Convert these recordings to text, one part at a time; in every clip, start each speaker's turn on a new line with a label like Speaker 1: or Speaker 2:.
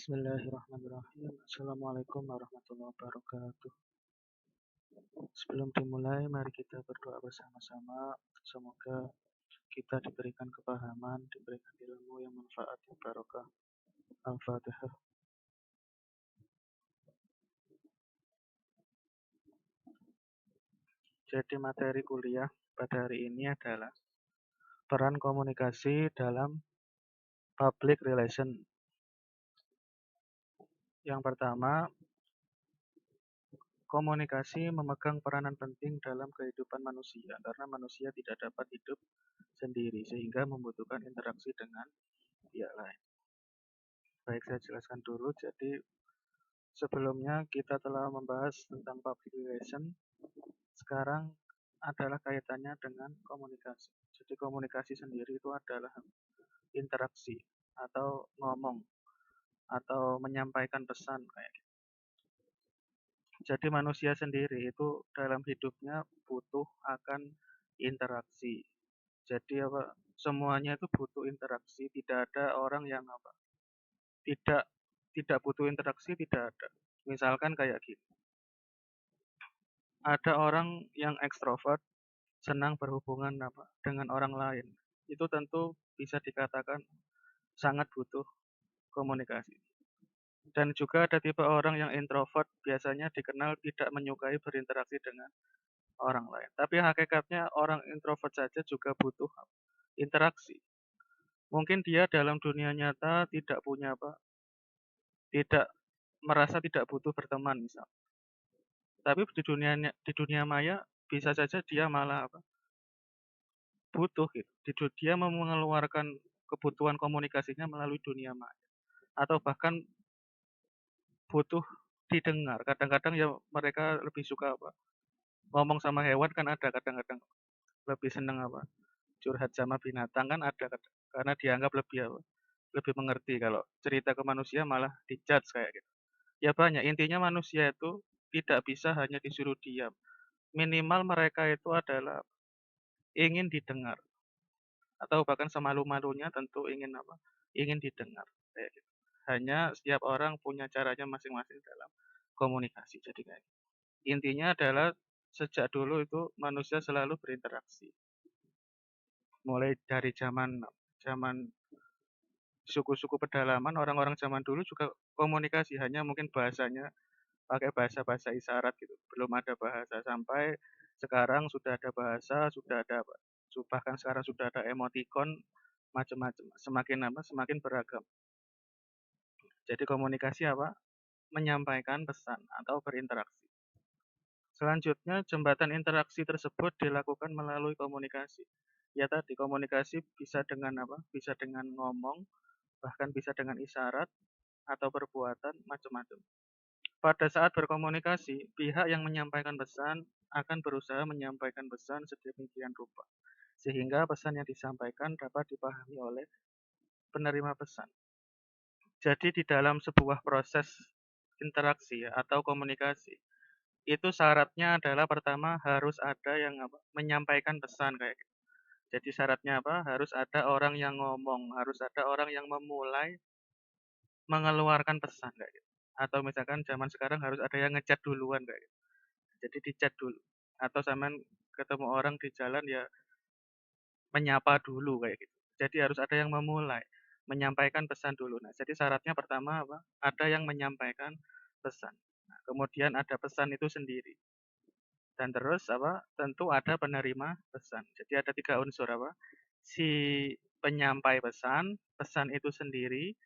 Speaker 1: Bismillahirrahmanirrahim. Assalamualaikum warahmatullahi wabarakatuh. Sebelum dimulai, mari kita berdoa bersama-sama. Semoga kita diberikan kepahaman, diberikan ilmu yang manfaat dan barokah. Al-Fatihah. Jadi materi kuliah pada hari ini adalah peran komunikasi dalam public relation. Yang pertama, komunikasi memegang peranan penting dalam kehidupan manusia karena manusia tidak dapat hidup sendiri sehingga membutuhkan interaksi dengan pihak lain. Baik, saya jelaskan dulu. Jadi sebelumnya kita telah membahas tentang public relation. Sekarang adalah kaitannya dengan komunikasi. Jadi komunikasi sendiri itu adalah interaksi atau ngomong atau menyampaikan pesan kayak gitu. Jadi manusia sendiri itu dalam hidupnya butuh akan interaksi. Jadi semuanya itu butuh interaksi, tidak ada orang yang tidak tidak butuh interaksi, tidak ada. Misalkan kayak gini. Ada orang yang ekstrovert, senang berhubungan dengan orang lain. Itu tentu bisa dikatakan sangat butuh komunikasi. Dan juga ada tipe orang yang introvert, biasanya dikenal tidak menyukai berinteraksi dengan orang lain. Tapi hakikatnya orang introvert saja juga butuh interaksi. Mungkin dia dalam dunia nyata tidak punya tidak merasa tidak butuh berteman misal. Tapi di dunia maya bisa saja dia malah butuh gitu. Dia mengeluarkan kebutuhan komunikasinya melalui dunia maya atau bahkan butuh didengar. Kadang-kadang ya mereka lebih suka ngomong sama hewan kan ada kadang-kadang lebih seneng curhat sama binatang kan ada karena dianggap lebih mengerti. Kalau cerita ke manusia malah dijudge kayak gitu. Ya banyak, intinya manusia itu tidak bisa hanya disuruh diam. Minimal mereka itu adalah ingin didengar atau bahkan semalu-malunya tentu ingin didengar kayak gitu. Hanya setiap orang punya caranya masing-masing dalam komunikasi. Jadi kayak gitu. Intinya adalah sejak dulu itu manusia selalu berinteraksi. Mulai dari zaman zaman suku-suku pedalaman, orang-orang zaman dulu juga komunikasi, hanya mungkin bahasanya pakai bahasa-bahasa isyarat gitu. Belum ada bahasa sampai sekarang sudah ada bahasa, sudah ada bahkan sekarang sudah ada emoticon macam-macam. Semakin beragam. Jadi komunikasi menyampaikan pesan atau berinteraksi. Selanjutnya jembatan interaksi tersebut dilakukan melalui komunikasi. Ya tadi komunikasi bisa dengan Bisa dengan ngomong, bahkan bisa dengan isyarat atau perbuatan macam-macam. Pada saat berkomunikasi, pihak yang menyampaikan pesan akan berusaha menyampaikan pesan sedemikian rupa sehingga pesan yang disampaikan dapat dipahami oleh penerima pesan. Jadi di dalam sebuah proses interaksi atau komunikasi, itu syaratnya adalah pertama harus ada yang menyampaikan pesan kayak gitu. Jadi syaratnya harus ada orang yang ngomong, harus ada orang yang memulai mengeluarkan pesan kayak gitu. Atau misalkan zaman sekarang harus ada yang ngechat duluan kayak gitu. Jadi di-chat dulu. Atau sampean ketemu orang di jalan ya menyapa dulu kayak gitu. Jadi harus ada yang memulai, menyampaikan pesan dulu. Nah, jadi syaratnya pertama ada yang menyampaikan pesan. Nah, kemudian ada pesan itu sendiri. Dan terus tentu ada penerima pesan. Jadi ada 3 unsur si penyampai pesan, pesan itu sendiri,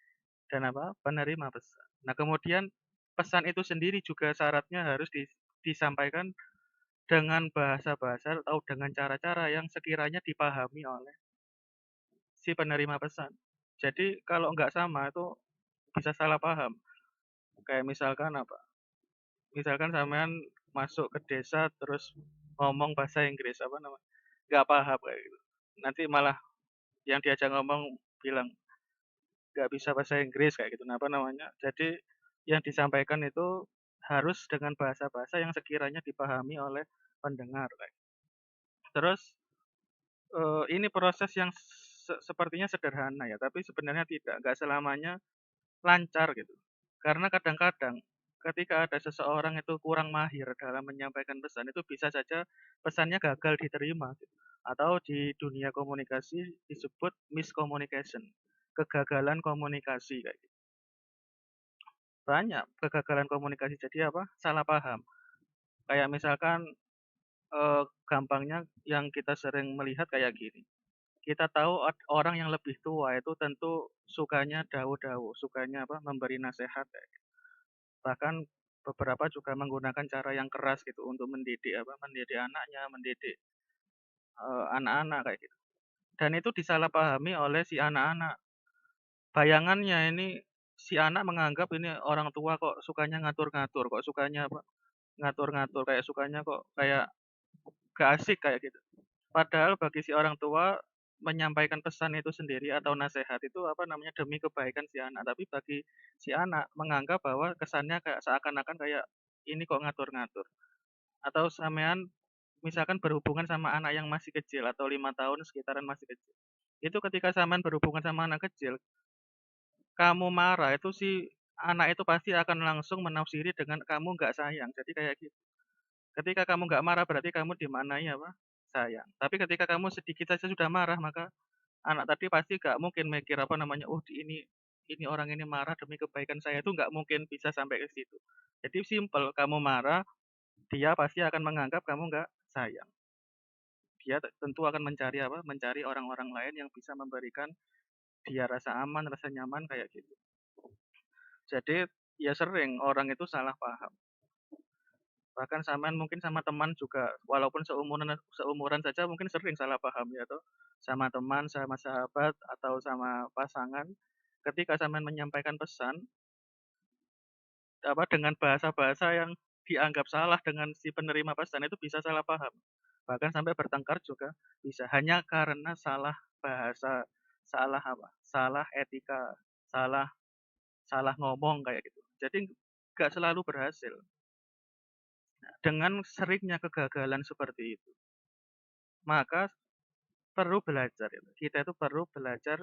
Speaker 1: dan penerima pesan. Nah, kemudian pesan itu sendiri juga syaratnya harus disampaikan dengan bahasa-bahasa atau dengan cara-cara yang sekiranya dipahami oleh si penerima pesan. Jadi kalau nggak sama itu bisa salah paham. Kayak misalkan sampean masuk ke desa terus ngomong bahasa Inggris nggak paham kayak gitu. Nanti malah yang diajak ngomong bilang nggak bisa bahasa Inggris kayak gitu. Nah, jadi yang disampaikan itu harus dengan bahasa-bahasa yang sekiranya dipahami oleh pendengar kayak gitu. Terus ini proses yang sepertinya sederhana ya, tapi sebenarnya tidak, nggak selamanya lancar gitu. Karena kadang-kadang ketika ada seseorang itu kurang mahir dalam menyampaikan pesan, itu bisa saja pesannya gagal diterima gitu. Atau di dunia komunikasi disebut miscommunication, kegagalan komunikasi kayak gitu. Banyak kegagalan komunikasi jadi apa? Salah paham. Kayak misalkan gampangnya yang kita sering melihat kayak gini. Kita tahu orang yang lebih tua itu tentu sukanya dawu-dawu, sukanya apa? Memberi nasihat kayak gitu. Bahkan beberapa juga menggunakan cara yang keras gitu untuk mendidik apa? Mendidik anaknya, mendidik anak-anak kayak gitu. Dan itu disalahpahami oleh si anak-anak. Bayangannya ini si anak menganggap ini orang tua kok sukanya ngatur-ngatur, kok sukanya apa? Ngatur-ngatur, kayak sukanya kok kayak gak asik kayak gitu. Padahal bagi si orang tua menyampaikan pesan itu sendiri atau nasihat itu apa namanya demi kebaikan si anak. Tapi bagi si anak menganggap bahwa kesannya kayak seakan-akan kayak ini kok ngatur-ngatur. Atau sampean misalkan berhubungan sama anak yang masih kecil atau 5 tahun sekitaran masih kecil. Itu ketika sampean berhubungan sama anak kecil, kamu marah itu si anak itu pasti akan langsung menafsiri dengan kamu nggak sayang. Jadi kayak gitu. Ketika kamu nggak marah berarti kamu dimaknai apa? Sayang. Tapi ketika kamu sedikit saja sudah marah maka anak tadi pasti nggak mungkin mikir apa namanya, "Oh ini orang ini marah demi kebaikan saya." Itu nggak mungkin bisa sampai ke situ. Jadi simpel, kamu marah, dia pasti akan menganggap kamu nggak sayang. Dia tentu akan mencari apa, mencari orang-orang lain yang bisa memberikan dia rasa aman, rasa nyaman kayak gitu. Jadi ya sering orang itu salah paham. Bahkan sampean mungkin sama teman juga, walaupun seumuran seumuran saja mungkin sering salah paham ya toh. Sama teman, sama sahabat, atau sama pasangan. Ketika sampean menyampaikan pesan, apa dengan bahasa-bahasa yang dianggap salah dengan si penerima pesan itu bisa salah paham. Bahkan sampai bertengkar juga bisa hanya karena salah bahasa, salah apa? Salah etika, salah salah ngomong kayak gitu. Jadi nggak selalu berhasil. Dengan seringnya kegagalan seperti itu, maka perlu belajar itu. Kita itu perlu belajar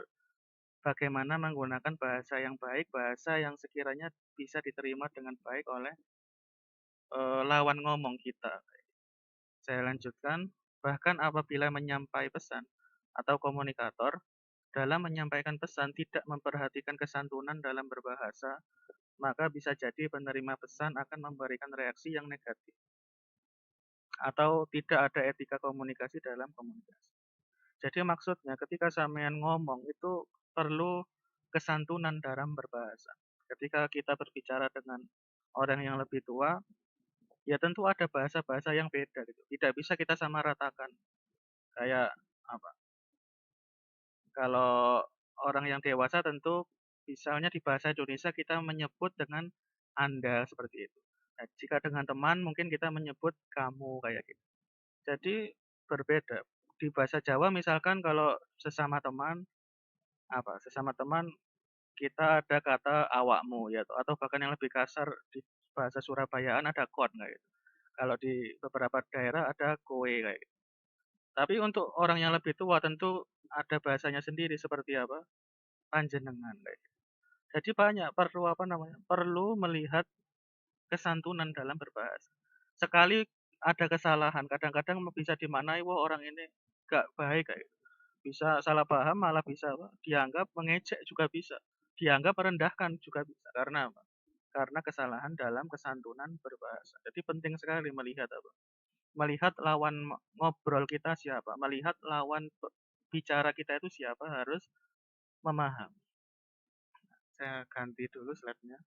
Speaker 1: bagaimana menggunakan bahasa yang baik, bahasa yang sekiranya bisa diterima dengan baik oleh lawan ngomong kita. Saya lanjutkan, bahkan apabila menyampai pesan atau komunikator dalam menyampaikan pesan tidak memperhatikan kesantunan dalam berbahasa, maka bisa jadi penerima pesan akan memberikan reaksi yang negatif atau tidak ada etika komunikasi dalam komunikasi. Jadi maksudnya ketika sampean ngomong itu perlu kesantunan dalam berbahasa. Ketika kita berbicara dengan orang yang lebih tua, ya tentu ada bahasa-bahasa yang beda gitu. Tidak bisa kita samaratakan. Kayak apa? Kalau orang yang dewasa tentu misalnya di bahasa Indonesia kita menyebut dengan Anda seperti itu. Nah, jika dengan teman mungkin kita menyebut kamu kayak gitu. Jadi berbeda. Di bahasa Jawa misalkan kalau sesama teman apa? Sesama teman kita ada kata awakmu ya atau bahkan yang lebih kasar di bahasa Surabayaan ada kon kayak gitu. Kalau di beberapa daerah ada kowe kayak gitu. Tapi untuk orang yang lebih tua tentu ada bahasanya sendiri seperti apa? Panjenengan kayak gitu. Jadi banyak perlu apa namanya? Perlu melihat kesantunan dalam berbahasa. Sekali ada kesalahan, kadang-kadang bisa dimaknai wah orang ini gak baik kayak gitu. Bisa salah paham malah bisa apa? Dianggap mengejek juga bisa. Dianggap merendahkan juga bisa. Karena apa? Karena kesalahan dalam kesantunan berbahasa. Jadi penting sekali melihat apa? Melihat lawan ngobrol kita siapa, melihat lawan bicara kita itu siapa harus memahami. Saya ganti dulu slide-nya.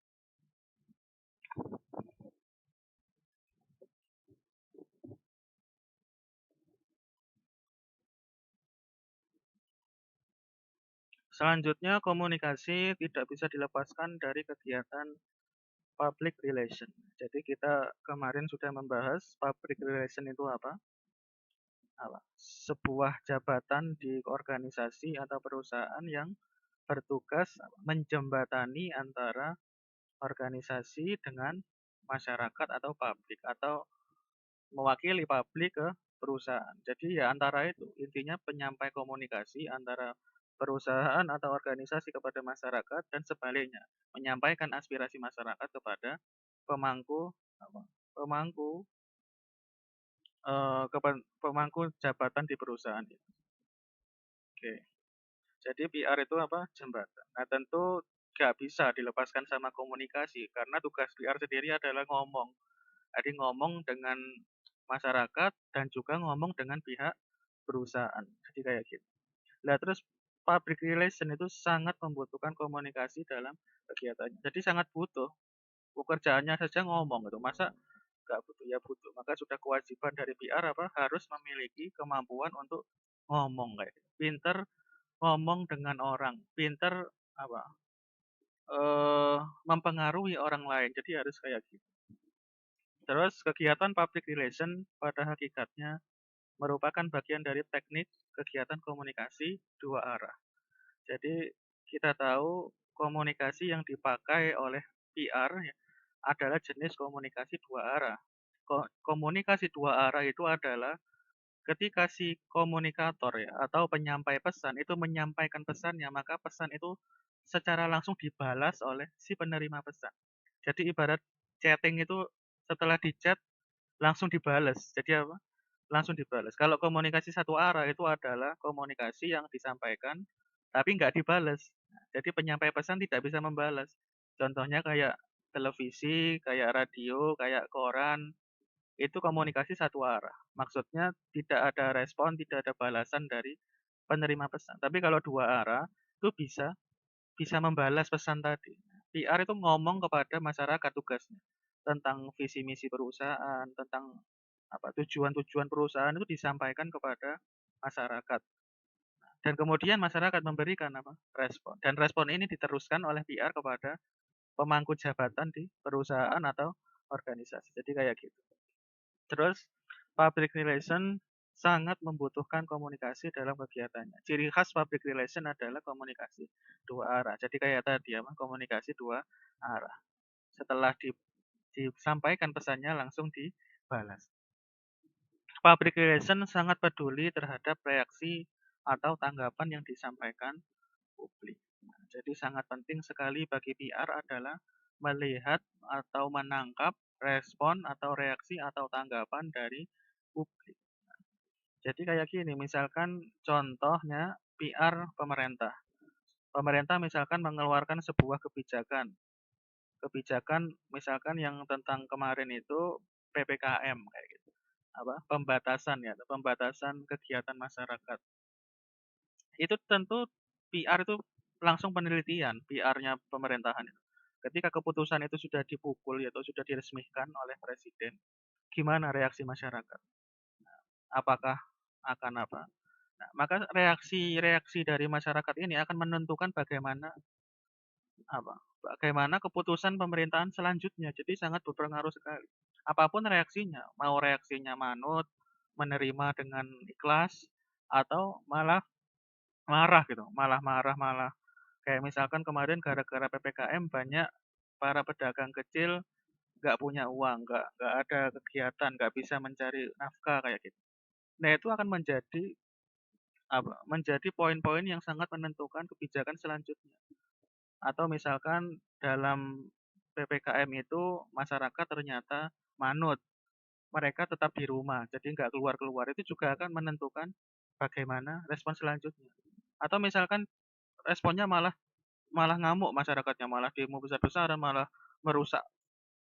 Speaker 1: Selanjutnya, komunikasi tidak bisa dilepaskan dari kegiatan public relation. Jadi kita kemarin sudah membahas public relation itu apa? Sebuah jabatan di organisasi atau perusahaan yang bertugas menjembatani antara organisasi dengan masyarakat atau publik atau mewakili publik ke perusahaan. Jadi ya antara itu intinya penyampai komunikasi antara perusahaan atau organisasi kepada masyarakat dan sebaliknya, menyampaikan aspirasi masyarakat kepada pemangku apa, pemangku, pemangku jabatan di perusahaan itu. Oke. Jadi PR itu apa? Jembatan. Nah, tentu nggak bisa dilepaskan sama komunikasi karena tugas PR sendiri adalah ngomong. Jadi ngomong dengan masyarakat dan juga ngomong dengan pihak perusahaan. Jadi kayak gitu. Nah, terus public relation itu sangat membutuhkan komunikasi dalam kegiatannya. Jadi sangat butuh. Pekerjaannya saja ngomong gitu. Masa nggak butuh? Ya butuh. Maka sudah kewajiban dari PR apa? Harus memiliki kemampuan untuk ngomong kayak gitu. Pinter ngomong dengan orang, pinter apa? Mempengaruhi orang lain. Jadi harus kayak gitu. Terus kegiatan public relation pada hakikatnya merupakan bagian dari teknik kegiatan komunikasi dua arah. Jadi kita tahu komunikasi yang dipakai oleh PR ya, adalah jenis komunikasi dua arah. Komunikasi dua arah itu adalah ketika si komunikator ya atau penyampai pesan itu menyampaikan pesannya, maka pesan itu secara langsung dibalas oleh si penerima pesan. Jadi ibarat chatting itu setelah di-chat langsung dibalas. Jadi apa? Langsung dibalas. Kalau komunikasi satu arah itu adalah komunikasi yang disampaikan tapi nggak dibalas. Jadi penyampai pesan tidak bisa membalas. Contohnya kayak televisi, kayak radio, kayak koran, itu komunikasi satu arah. Maksudnya tidak ada respon, tidak ada balasan dari penerima pesan. Tapi kalau dua arah itu bisa bisa membalas pesan tadi. PR itu ngomong kepada masyarakat tugasnya tentang visi misi perusahaan, tentang apa tujuan-tujuan perusahaan itu disampaikan kepada masyarakat. Dan kemudian masyarakat memberikan apa? Respon. Dan respon ini diteruskan oleh PR kepada pemangku jabatan di perusahaan atau organisasi. Jadi kayak gitu. Terus public relation sangat membutuhkan komunikasi dalam kegiatannya. Ciri khas public relation adalah komunikasi dua arah. Jadi kayak tadi ya, komunikasi dua arah. Setelah disampaikan pesannya langsung dibalas. Public relation sangat peduli terhadap reaksi atau tanggapan yang disampaikan publik. Nah, jadi sangat penting sekali bagi PR adalah melihat atau menangkap respon atau reaksi atau tanggapan dari publik. Jadi kayak gini, misalkan contohnya PR pemerintah. Pemerintah misalkan mengeluarkan sebuah kebijakan. Kebijakan misalkan yang tentang kemarin itu PPKM kayak gitu. Apa? Pembatasan ya, pembatasan kegiatan masyarakat. Itu tentu PR itu langsung penelitian, PR-nya pemerintahan itu. Ketika keputusan itu sudah dipukul atau sudah diresmikan oleh presiden, gimana reaksi masyarakat? Apakah akan apa? Nah, maka reaksi-reaksi dari masyarakat ini akan menentukan bagaimana apa? Bagaimana keputusan pemerintahan selanjutnya. Jadi sangat berpengaruh sekali. Apapun reaksinya, mau reaksinya manut, menerima dengan ikhlas, atau malah marah gitu, malah marah, malah kayak misalkan kemarin gara-gara PPKM banyak para pedagang kecil nggak punya uang, nggak ada kegiatan, nggak bisa mencari nafkah kayak gitu. Nah itu akan menjadi apa? Menjadi poin-poin yang sangat menentukan kebijakan selanjutnya. Atau misalkan dalam PPKM itu masyarakat ternyata manut, mereka tetap di rumah, jadi nggak keluar-keluar. Itu juga akan menentukan bagaimana respon selanjutnya. Atau misalkan responnya malah malah ngamuk masyarakatnya, malah demo besar-besaran, malah merusak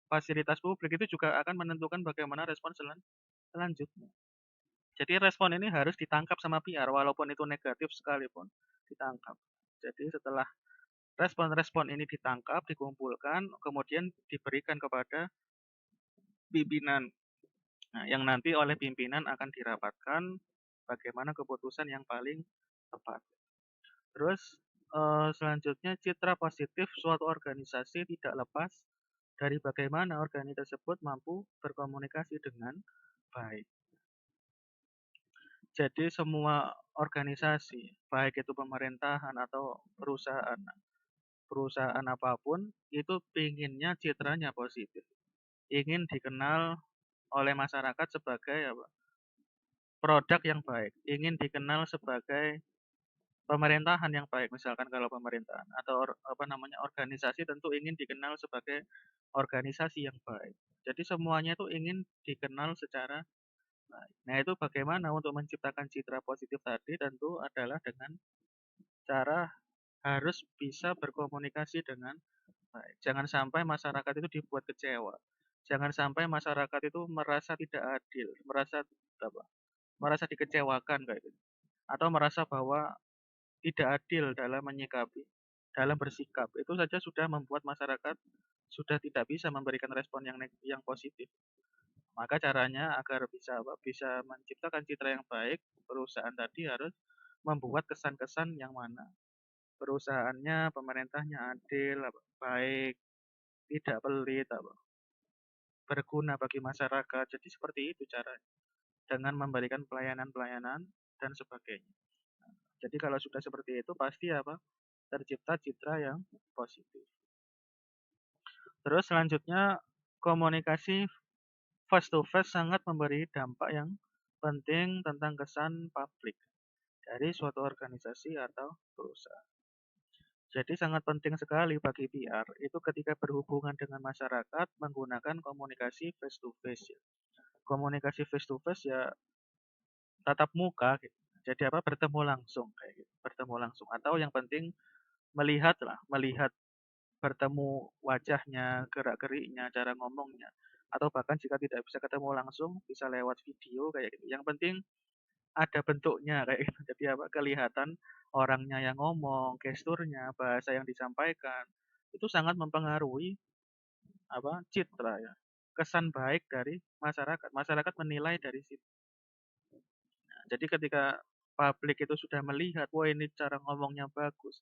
Speaker 1: fasilitas publik, itu juga akan menentukan bagaimana respon selanjutnya. Jadi respon ini harus ditangkap sama PR, walaupun itu negatif sekalipun ditangkap. Jadi setelah respon-respon ini ditangkap, dikumpulkan, kemudian diberikan kepada pimpinan. Nah, yang nanti oleh pimpinan akan dirapatkan bagaimana keputusan yang paling tepat. Terus selanjutnya citra positif suatu organisasi tidak lepas dari bagaimana organisasi tersebut mampu berkomunikasi dengan baik. Jadi semua organisasi, baik itu pemerintahan atau perusahaan, perusahaan apapun, itu pinginnya citranya positif. Ingin dikenal oleh masyarakat sebagai apa? Produk yang baik, ingin dikenal sebagai pemerintahan yang baik. Misalkan kalau pemerintahan atau apa namanya, organisasi tentu ingin dikenal sebagai organisasi yang baik. Jadi semuanya itu ingin dikenal secara baik. Nah, itu bagaimana untuk menciptakan citra positif tadi tentu adalah dengan cara harus bisa berkomunikasi dengan baik. Jangan sampai masyarakat itu dibuat kecewa. Jangan sampai masyarakat itu merasa tidak adil, merasa apa? Merasa dikecewakan kayak gitu. Atau merasa bahwa tidak adil dalam menyikapi, dalam bersikap. Itu saja sudah membuat masyarakat sudah tidak bisa memberikan respon yang positif. Maka caranya agar bisa apa? Bisa menciptakan citra yang baik, perusahaan tadi harus membuat kesan-kesan yang mana perusahaannya, pemerintahnya adil, apa, baik, tidak pelit, apa, berguna bagi masyarakat. Jadi seperti itu caranya. Dengan memberikan pelayanan-pelayanan dan sebagainya. Jadi kalau sudah seperti itu pasti apa? Tercipta citra yang positif. Terus selanjutnya komunikasi face to face sangat memberi dampak yang penting tentang kesan publik dari suatu organisasi atau perusahaan. Jadi sangat penting sekali bagi PR itu ketika berhubungan dengan masyarakat menggunakan komunikasi face to face ya. Komunikasi face to face ya tatap muka gitu. Jadi apa? Bertemu langsung kayak gitu. Bertemu langsung atau yang penting melihat lah, melihat bertemu wajahnya, gerak-geriknya, cara ngomongnya. Atau bahkan jika tidak bisa ketemu langsung, bisa lewat video kayak gitu. Yang penting ada bentuknya kayak gitu. Jadi apa? Kelihatan orangnya yang ngomong, gesturnya, bahasa yang disampaikan. Itu sangat mempengaruhi apa? Citra ya. Kesan baik dari masyarakat. Masyarakat menilai dari situ. Nah, jadi ketika publik itu sudah melihat, wah ini cara ngomongnya bagus,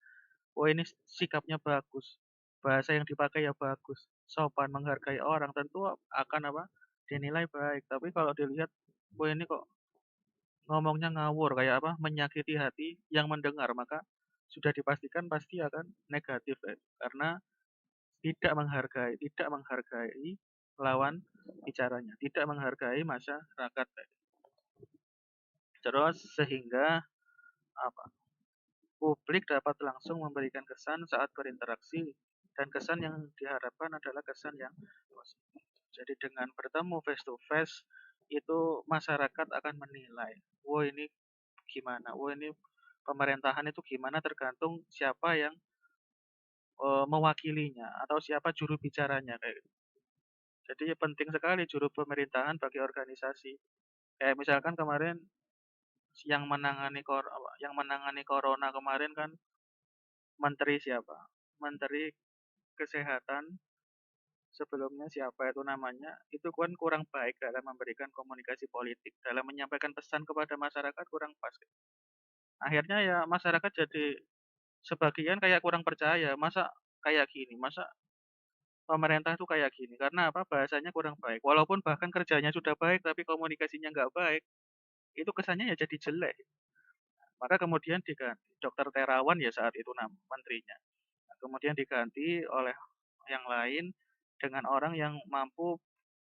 Speaker 1: wah ini sikapnya bagus, bahasa yang dipakai ya bagus, sopan menghargai orang, tentu akan apa? Dinilai baik. Tapi kalau dilihat, wah ini kok ngomongnya ngawur kayak apa? Menyakiti hati yang mendengar, maka sudah dipastikan pasti akan negatif ya. Karena tidak menghargai lawan bicaranya, tidak menghargai masyarakat. Terus sehingga apa? Publik dapat langsung memberikan kesan saat berinteraksi dan kesan yang diharapkan adalah kesan yang positif. Jadi dengan bertemu face to face itu masyarakat akan menilai, wah ini gimana, wah ini pemerintahan itu gimana tergantung siapa yang mewakilinya atau siapa juru bicaranya kayak gitu. Jadi penting sekali juru pemerintahan bagi organisasi. Kayak misalkan kemarin yang menangani corona kemarin kan menteri siapa? Menteri Kesehatan sebelumnya siapa itu namanya, itu kan kurang baik dalam memberikan komunikasi politik, dalam menyampaikan pesan kepada masyarakat kurang pas. Akhirnya ya masyarakat jadi sebagian kayak kurang percaya, masa kayak gini, masa pemerintah itu kayak gini, karena apa? Bahasanya kurang baik. Walaupun bahkan kerjanya sudah baik, tapi komunikasinya nggak baik, itu kesannya ya jadi jelek. Maka kemudian diganti. Dokter Terawan ya saat itu menterinya. Nah, kemudian diganti oleh yang lain dengan orang yang mampu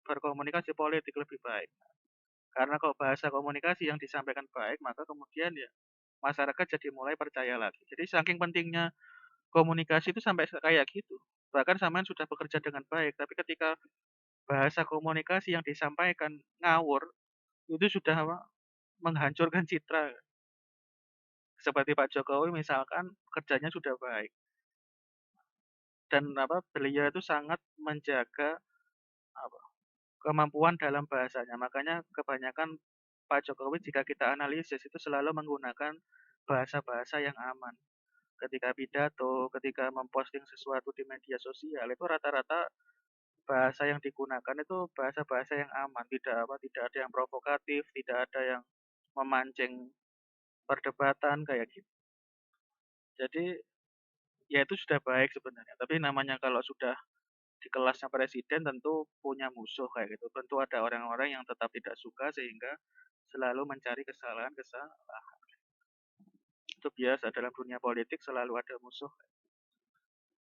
Speaker 1: berkomunikasi politik lebih baik. Karena kok bahasa komunikasi yang disampaikan baik, maka kemudian ya masyarakat jadi mulai percaya lagi. Jadi saking pentingnya komunikasi itu sampai kayak gitu. Bahkan sampean sudah bekerja dengan baik, tapi ketika bahasa komunikasi yang disampaikan ngawur, itu sudah apa, menghancurkan citra. Seperti Pak Jokowi misalkan kerjanya sudah baik dan apa beliau itu sangat menjaga apa, kemampuan dalam bahasanya. Makanya kebanyakan Pak Jokowi jika kita analisis itu selalu menggunakan bahasa-bahasa yang aman. Ketika pidato, ketika memposting sesuatu di media sosial itu rata-rata bahasa yang digunakan itu bahasa-bahasa yang aman, tidak ada yang provokatif, tidak ada yang memancing perdebatan kayak gitu. Jadi ya itu sudah baik sebenarnya. Tapi namanya kalau sudah di kelasnya presiden tentu punya musuh kayak gitu. Tentu ada orang-orang yang tetap tidak suka sehingga selalu mencari kesalahan-kesalahan. Itu biasa dalam dunia politik selalu ada musuh.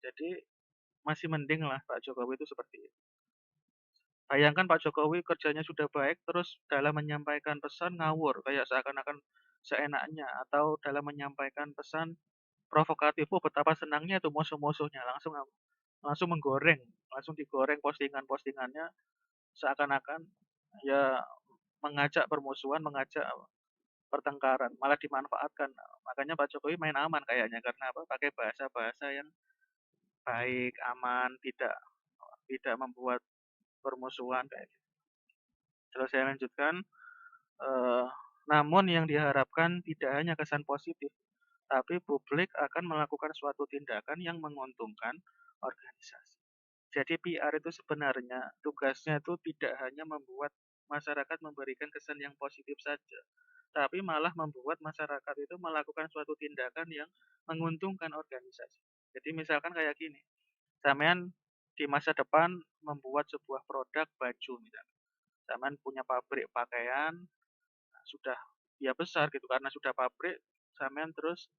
Speaker 1: Jadi masih mending lah Pak Jokowi itu seperti itu. Bayangkan Pak Jokowi kerjanya sudah baik, terus dalam menyampaikan pesan ngawur, kayak seakan-akan seenaknya, atau dalam menyampaikan pesan provokatif. Oh, betapa senangnya itu musuh-musuhnya, langsung menggoreng, langsung digoreng postingan-postingannya seakan-akan ya mengajak permusuhan, mengajak pertengkaran, malah dimanfaatkan. Makanya Pak Jokowi main aman kayaknya karena apa? Pakai bahasa-bahasa yang baik, aman, tidak tidak membuat permusuhan kayak gitu. Terus saya lanjutkan, eh, namun yang diharapkan tidak hanya kesan positif, tapi publik akan melakukan suatu tindakan yang menguntungkan organisasi. Jadi PR itu sebenarnya tugasnya itu tidak hanya membuat masyarakat memberikan kesan yang positif saja, tapi malah membuat masyarakat itu melakukan suatu tindakan yang menguntungkan organisasi. Jadi misalkan kayak gini, sampean di masa depan membuat sebuah produk baju misalnya. Sampean punya pabrik pakaian, nah, sudah ya besar gitu karena sudah pabrik, sampean terus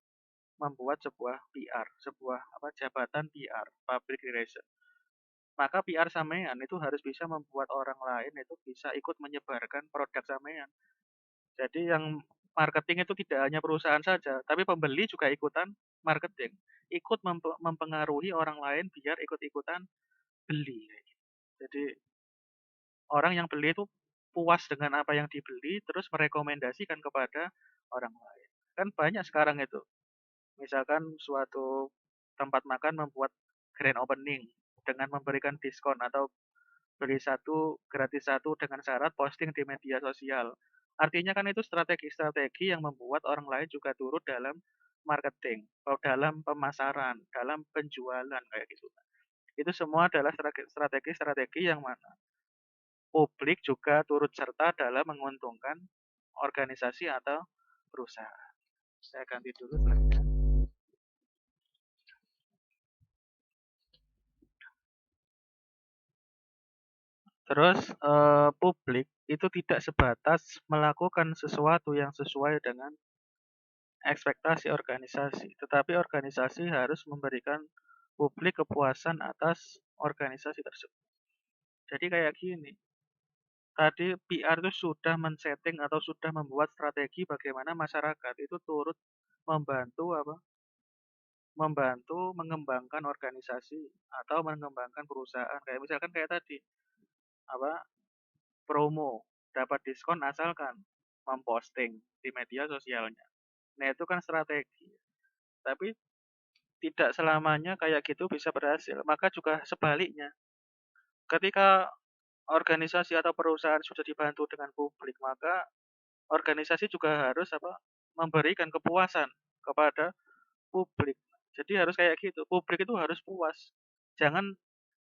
Speaker 1: membuat sebuah PR, sebuah apa jabatan PR, public relation. Maka PR sampean itu harus bisa membuat orang lain itu bisa ikut menyebarkan produk sampean. Jadi yang marketing itu tidak hanya perusahaan saja, tapi pembeli juga ikutan marketing. Ikut mempengaruhi orang lain biar ikut-ikutan beli. Jadi orang yang beli itu puas dengan apa yang dibeli, terus merekomendasikan kepada orang lain. Kan banyak sekarang itu. Misalkan suatu tempat makan membuat grand opening dengan memberikan diskon atau beli satu gratis satu dengan syarat posting di media sosial. Artinya kan itu strategi-strategi yang membuat orang lain juga turut dalam marketing, atau dalam pemasaran, dalam penjualan kayak gitu. Itu semua adalah strategi-strategi yang mana publik juga turut serta dalam menguntungkan organisasi atau perusahaan. Saya ganti dulu slide-nya. Terus publik itu tidak sebatas melakukan sesuatu yang sesuai dengan ekspektasi organisasi, tetapi organisasi harus memberikan publik kepuasan atas organisasi tersebut. Jadi kayak gini, tadi PR itu sudah men-setting atau sudah membuat strategi bagaimana masyarakat itu turut membantu apa? Membantu mengembangkan organisasi atau mengembangkan perusahaan. Kayak misalkan kayak tadi, apa? Promo, dapat diskon asalkan memposting di media sosialnya. Nah, itu kan strategi. Tapi tidak selamanya kayak gitu bisa berhasil. Maka juga sebaliknya, ketika organisasi atau perusahaan sudah dibantu dengan publik, maka organisasi juga harus apa? Memberikan kepuasan kepada publik. Jadi harus kayak gitu. Publik itu harus puas. Jangan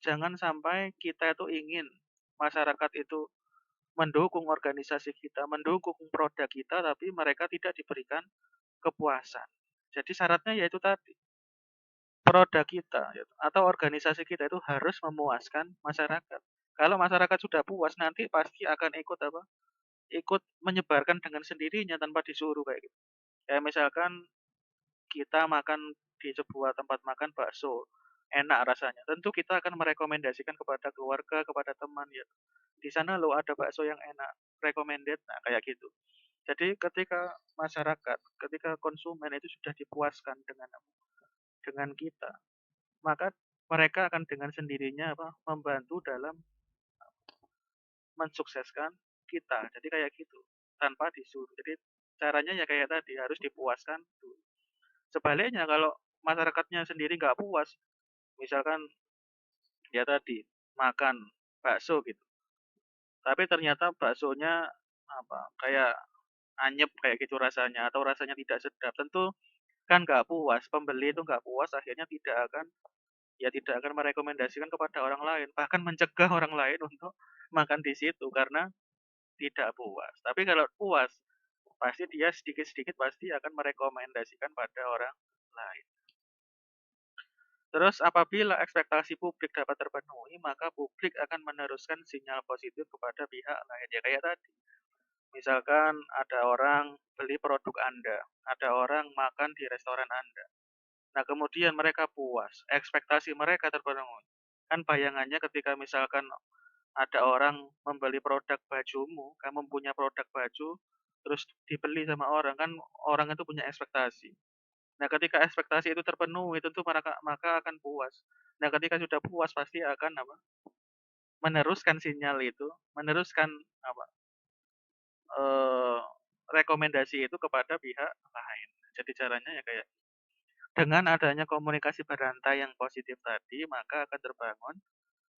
Speaker 1: jangan sampai kita itu ingin masyarakat itu mendukung organisasi kita, mendukung produk kita, tapi mereka tidak diberikan kepuasan. Jadi syaratnya yaitu tadi, produk kita atau organisasi kita itu harus memuaskan masyarakat. Kalau masyarakat sudah puas, nanti pasti akan ikut apa? Ikut menyebarkan dengan sendirinya tanpa disuruh kayak gitu. Kayak misalkan kita makan di sebuah tempat makan bakso, enak rasanya. Tentu kita akan merekomendasikan kepada keluarga, kepada teman ya. Di sana loh ada bakso yang enak, recommended. Nah, kayak gitu. Jadi ketika masyarakat, ketika konsumen itu sudah dipuaskan dengan kita, maka mereka akan dengan sendirinya apa, membantu dalam mensukseskan kita. Jadi kayak gitu, tanpa disuruh. Jadi caranya ya kayak tadi, harus dipuaskan dulu. Sebaliknya kalau masyarakatnya sendiri nggak puas, misalkan ya tadi makan bakso gitu, tapi ternyata baksonya apa kayak anyep kayak gitu rasanya atau rasanya tidak sedap, tentu kan nggak puas, pembeli itu nggak puas, akhirnya tidak akan merekomendasikan kepada orang lain, bahkan mencegah orang lain untuk makan di situ karena tidak puas. Tapi kalau puas, pasti dia sedikit-sedikit pasti akan merekomendasikan pada orang lain. Terus apabila ekspektasi publik dapat terpenuhi, maka publik akan meneruskan sinyal positif kepada pihak lain. Ya kayak tadi, misalkan ada orang beli produk Anda, ada orang makan di restoran Anda. Nah, kemudian mereka puas, ekspektasi mereka terpenuhi. Kan bayangannya ketika misalkan ada orang membeli produk bajumu, kamu punya produk baju, terus dibeli sama orang, kan orang itu punya ekspektasi. Nah, ketika ekspektasi itu terpenuhi, tentu maka akan puas. Nah, ketika sudah puas pasti akan apa? Meneruskan sinyal itu, meneruskan apa? eh rekomendasi itu kepada pihak lain. Jadi caranya ya kayak dengan adanya komunikasi berantai yang positif tadi, maka akan terbangun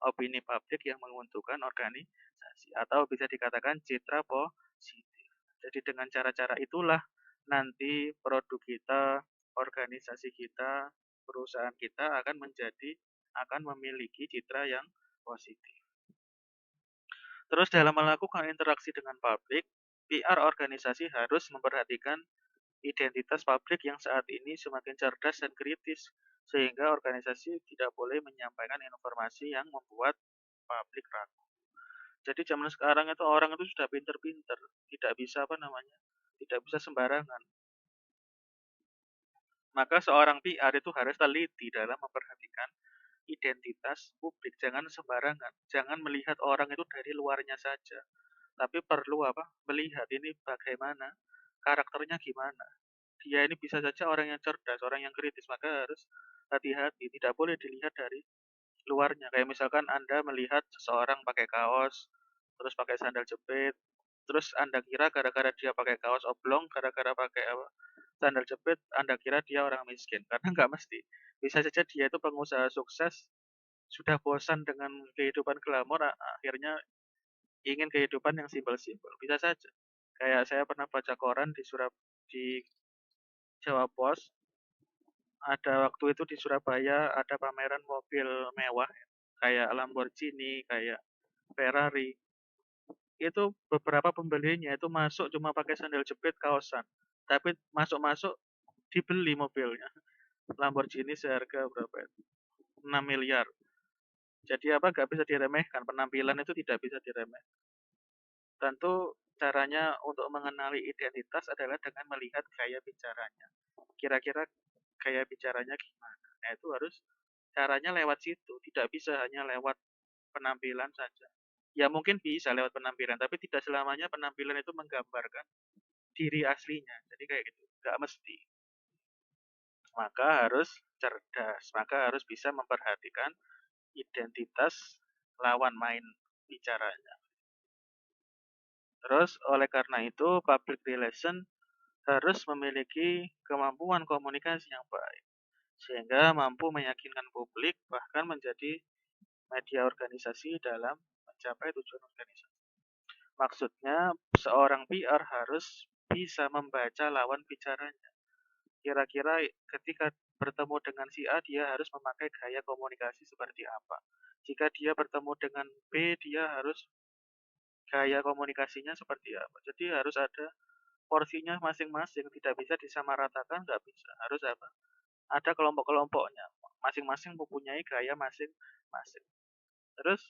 Speaker 1: opini publik yang menguntungkan organisasi atau bisa dikatakan citra positif. Jadi dengan cara-cara itulah nanti produk kita, organisasi kita, perusahaan kita akan memiliki citra yang positif. Terus dalam melakukan interaksi dengan publik, PR organisasi harus memperhatikan identitas publik yang saat ini semakin cerdas dan kritis, sehingga organisasi tidak boleh menyampaikan informasi yang membuat publik ragu. Jadi zaman sekarang itu orang itu sudah pinter-pinter, tidak bisa apa namanya, tidak bisa sembarangan. Maka seorang PR itu harus teliti dalam memperhatikan identitas publik, jangan sembarangan, jangan melihat orang itu dari luarnya saja, tapi perlu apa? Melihat ini bagaimana, karakternya gimana. Dia ini bisa saja orang yang cerdas, orang yang kritis, maka harus hati-hati, tidak boleh dilihat dari luarnya. Kayak misalkan Anda melihat seseorang pakai kaos, terus pakai sandal jepit, terus Anda kira gara-gara dia pakai kaos oblong, gara-gara pakai apa, sandal jepit, Anda kira dia orang miskin. Karena nggak mesti. Bisa saja dia itu pengusaha sukses, sudah bosan dengan kehidupan glamor, akhirnya ingin kehidupan yang simpel-simpel. Bisa saja. Kayak saya pernah baca koran di Jawa Pos, ada waktu itu di Surabaya ada pameran mobil mewah kayak Lamborghini, kayak Ferrari. Itu beberapa pembelinya itu masuk cuma pakai sandal jepit kaosan. Tapi masuk-masuk dibeli mobilnya. Lamborghini seharga berapa itu? 6 miliar. Jadi apa nggak bisa diremehkan, penampilan itu tidak bisa diremehkan. Tentu caranya untuk mengenali identitas adalah dengan melihat gaya bicaranya. Kira-kira gaya bicaranya gimana? Nah, itu harus caranya lewat situ, tidak bisa hanya lewat penampilan saja. Ya mungkin bisa lewat penampilan, tapi tidak selamanya penampilan itu menggambarkan diri aslinya. Jadi kayak gitu, nggak mesti. Maka harus cerdas, maka harus bisa memperhatikan identitas lawan main bicaranya. Terus oleh karena itu public relation harus memiliki kemampuan komunikasi yang baik sehingga mampu meyakinkan publik bahkan menjadi media organisasi dalam mencapai tujuan organisasi. Maksudnya seorang PR harus bisa membaca lawan bicaranya. Kira-kira ketika bertemu dengan si A dia harus memakai gaya komunikasi seperti apa. Jika dia bertemu dengan B dia harus gaya komunikasinya seperti apa. Jadi harus ada porsinya masing-masing, tidak bisa disamaratakan, nggak bisa. Harus apa? Ada kelompok-kelompoknya, masing-masing mempunyai gaya masing-masing. Terus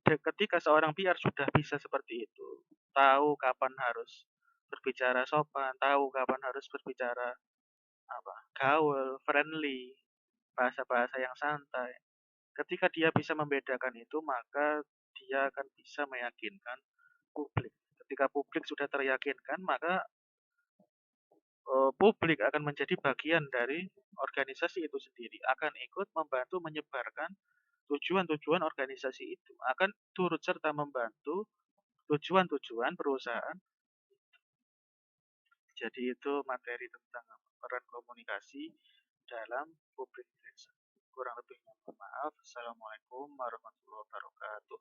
Speaker 1: ketika seorang PR sudah bisa seperti itu, tahu kapan harus berbicara sopan, tahu kapan harus berbicara apa, gaul, friendly, bahasa-bahasa yang santai. Ketika dia bisa membedakan itu, maka dia akan bisa meyakinkan publik. Ketika publik sudah teryakinkan, maka publik akan menjadi bagian dari organisasi itu sendiri, akan ikut membantu menyebarkan tujuan-tujuan organisasi itu, akan turut serta membantu tujuan-tujuan perusahaan. Jadi itu materi tentang peran komunikasi dalam public relation. Kurang lebihnya mohon maaf. Assalamualaikum warahmatullahi wabarakatuh.